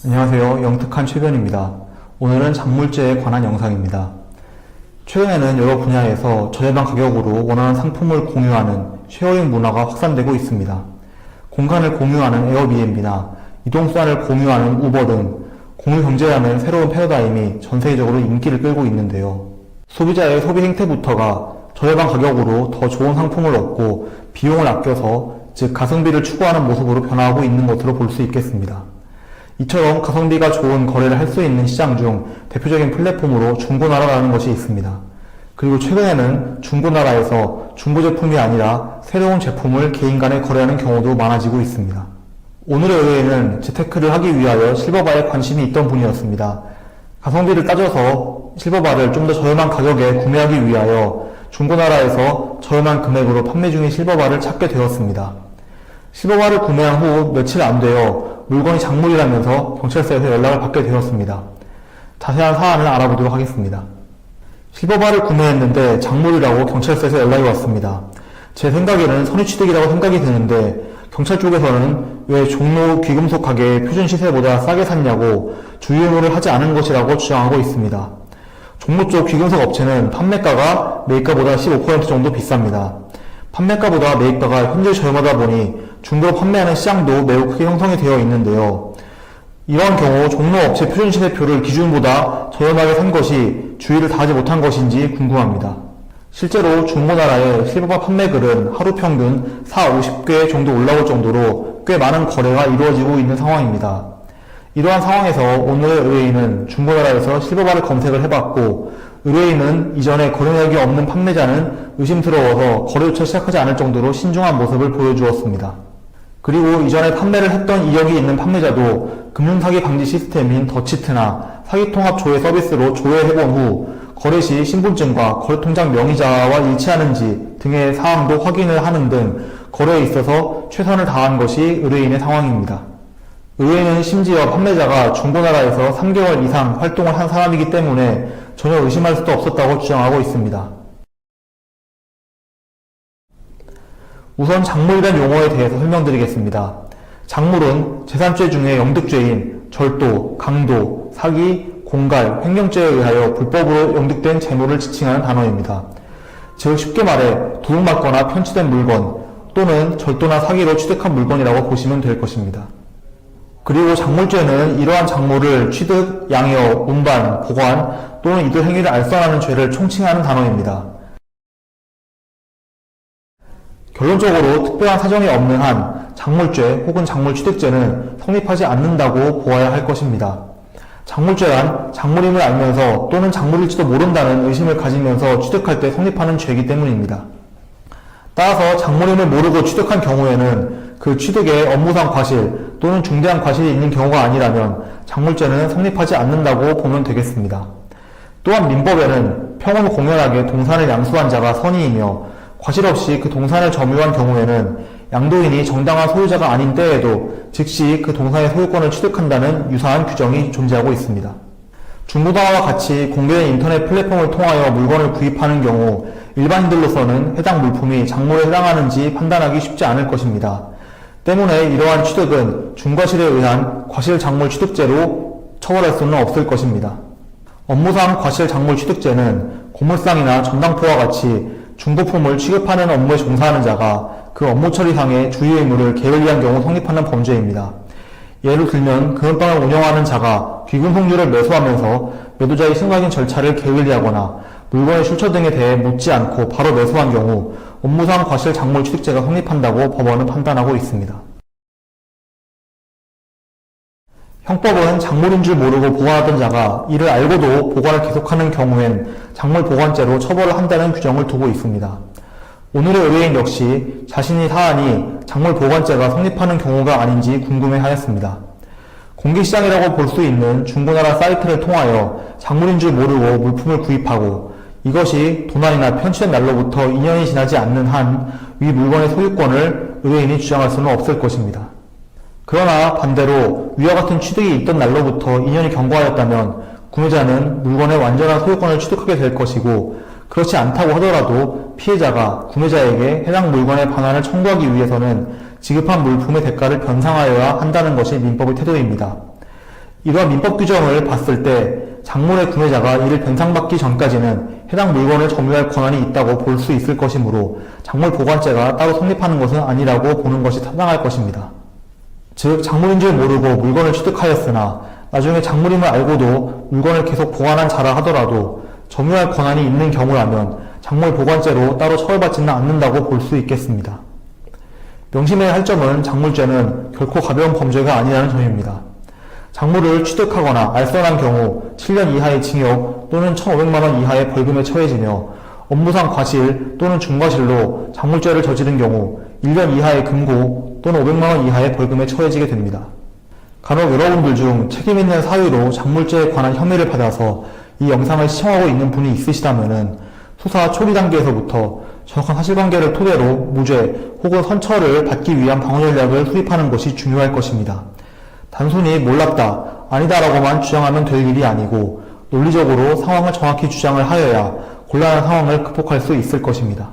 안녕하세요. 영특한 최변입니다. 오늘은 작물재에 관한 영상입니다. 최근에는 여러 분야에서 저렴한 가격으로 원하는 상품을 공유하는 쉐어링 문화가 확산되고 있습니다. 공간을 공유하는 에어비앤비나 이동수단을 공유하는 우버 등 공유 경제라는 새로운 패러다임이 전 세계적으로 인기를 끌고 있는데요. 소비자의 소비 행태부터가 저렴한 가격으로 더 좋은 상품을 얻고 비용을 아껴서 즉 가성비를 추구하는 모습으로 변화하고 있는 것으로 볼 수 있겠습니다. 이처럼 가성비가 좋은 거래를 할 수 있는 시장 중 대표적인 플랫폼으로 중고나라라는 것이 있습니다. 그리고 최근에는 중고나라에서 중고 제품이 아니라 새로운 제품을 개인 간에 거래하는 경우도 많아지고 있습니다. 오늘의 의뢰인은 재테크를 하기 위하여 실버바에 관심이 있던 분이었습니다. 가성비를 따져서 실버바를 좀 더 저렴한 가격에 구매하기 위하여 중고나라에서 저렴한 금액으로 판매 중인 실버바를 찾게 되었습니다. 실버바를 구매한 후 며칠 안 되어 물건이 작물이라면서 경찰서에서 연락을 받게 되었습니다. 자세한 사안을 알아보도록 하겠습니다. 실버바를 구매했는데 작물이라고 경찰서에서 연락이 왔습니다. 제 생각에는 선의취득이라고 생각이 드는데 경찰 쪽에서는 왜 종로 귀금속 가게의 표준 시세보다 싸게 샀냐고 주의 의무를 하지 않은 것이라고 주장하고 있습니다. 종로 쪽 귀금속 업체는 판매가가 매입가보다 15% 정도 비쌉니다. 판매가보다 매입가가 현재 저렴하다 보니 중고로 판매하는 시장도 매우 크게 형성이 되어 있는데요. 이러한 경우 종로 업체 표준 시세표를 기준보다 저렴하게 산 것이 주의를 다하지 못한 것인지 궁금합니다. 실제로 중고나라의 실버바 판매글은 하루 평균 50개 정도 올라올 정도로 꽤 많은 거래가 이루어지고 있는 상황입니다. 이러한 상황에서 오늘의 의뢰인은 중고나라에서 실버바를 검색을 해봤고 의뢰인은 이전에 거래력이 없는 판매자는 의심스러워서 거래조차 시작하지 않을 정도로 신중한 모습을 보여주었습니다. 그리고 이전에 판매를 했던 이력이 있는 판매자도 금융사기 방지 시스템인 더치트나 사기통합 조회 서비스로 조회해본 후 거래 시 신분증과 거래통장 명의자와 일치하는지 등의 사항도 확인을 하는 등 거래에 있어서 최선을 다한 것이 의뢰인의 상황입니다. 의뢰인은 심지어 판매자가 중고나라에서 3개월 이상 활동을 한 사람이기 때문에 전혀 의심할 수도 없었다고 주장하고 있습니다. 우선 작물이란 용어에 대해서 설명드리겠습니다. 작물은 재산죄 중에 영득죄인 절도, 강도, 사기, 공갈, 횡령죄에 의하여 불법으로 영득된 재물을 지칭하는 단어입니다. 즉 쉽게 말해 도둑맞거나 편취된 물건 또는 절도나 사기로 취득한 물건이라고 보시면 될 것입니다. 그리고 작물죄는 이러한 작물을 취득, 양여, 운반, 보관 또는 이들 행위를 알선하는 죄를 총칭하는 단어입니다. 결론적으로 특별한 사정이 없는 한 작물죄 혹은 작물취득죄는 성립하지 않는다고 보아야 할 것입니다. 작물죄란 작물임을 알면서 또는 작물일지도 모른다는 의심을 가지면서 취득할 때 성립하는 죄이기 때문입니다. 따라서 작물임을 모르고 취득한 경우에는 그 취득에 업무상 과실 또는 중대한 과실이 있는 경우가 아니라면 작물죄는 성립하지 않는다고 보면 되겠습니다. 또한 민법에는 평온 공연하게 동산을 양수한 자가 선의이며 과실 없이 그 동산을 점유한 경우에는 양도인이 정당한 소유자가 아닌 때에도 즉시 그 동산의 소유권을 취득한다는 유사한 규정이 존재하고 있습니다. 중고나라와 같이 공개된 인터넷 플랫폼을 통하여 물건을 구입하는 경우 일반인들로서는 해당 물품이 작물에 해당하는지 판단하기 쉽지 않을 것입니다. 때문에 이러한 취득은 중과실에 의한 과실작물 취득죄로 처벌할 수는 없을 것입니다. 업무상 과실작물 취득죄는 고물상이나 전당포와 같이 중고품을 취급하는 업무에 종사하는 자가 그 업무 처리상의 주의 의무를 게을리한 경우 성립하는 범죄입니다. 예를 들면 금은방을 운영하는 자가 귀금속류를 매수하면서 매도자의 신고확인 절차를 게을리하거나 물건의 출처 등에 대해 묻지 않고 바로 매수한 경우 업무상 과실작물 취득죄가 성립한다고 법원은 판단하고 있습니다. 형법은 작물인 줄 모르고 보관하던 자가 이를 알고도 보관을 계속하는 경우엔 작물 보관죄로 처벌을 한다는 규정을 두고 있습니다. 오늘의 의뢰인 역시 자신의 사안이 작물 보관죄가 성립하는 경우가 아닌지 궁금해하였습니다. 공개시장이라고 볼 수 있는 중고나라 사이트를 통하여 작물인 줄 모르고 물품을 구입하고 이것이 도난이나 편취된 날로부터 2년이 지나지 않는 한 위 물건의 소유권을 의뢰인이 주장할 수는 없을 것입니다. 그러나 반대로 위와 같은 취득이 있던 날로부터 2년이 경과하였다면 구매자는 물건의 완전한 소유권을 취득하게 될 것이고 그렇지 않다고 하더라도 피해자가 구매자에게 해당 물건의 반환을 청구하기 위해서는 지급한 물품의 대가를 변상하여야 한다는 것이 민법의 태도입니다. 이러한 민법 규정을 봤을 때 작물의 구매자가 이를 변상받기 전까지는 해당 물건을 점유할 권한이 있다고 볼 수 있을 것이므로 작물 보관죄가 따로 성립하는 것은 아니라고 보는 것이 타당할 것입니다. 즉 작물인 줄 모르고 물건을 취득하였으나 나중에 작물임을 알고도 물건을 계속 보관한 자라 하더라도 점유할 권한이 있는 경우라면 작물 보관죄로 따로 처벌받지는 않는다고 볼 수 있겠습니다. 명심해야 할 점은 작물죄는 결코 가벼운 범죄가 아니라는 점입니다. 작물을 취득하거나 알선한 경우 7년 이하의 징역 또는 1,500만원 이하의 벌금에 처해지며 업무상 과실 또는 중과실로 작물죄를 저지른 경우 1년 이하의 금고 또는 500만원 이하의 벌금에 처해지게 됩니다. 간혹 여러분들 중 책임있는 사유로 작물죄에 관한 혐의를 받아서 이 영상을 시청하고 있는 분이 있으시다면 수사 초기 단계에서부터 정확한 사실관계를 토대로 무죄 혹은 선처를 받기 위한 방어 전략을 수립하는 것이 중요할 것입니다. 단순히 몰랐다, 아니다라고만 주장하면 될 일이 아니고 논리적으로 상황을 정확히 주장을 하여야 곤란한 상황을 극복할 수 있을 것입니다.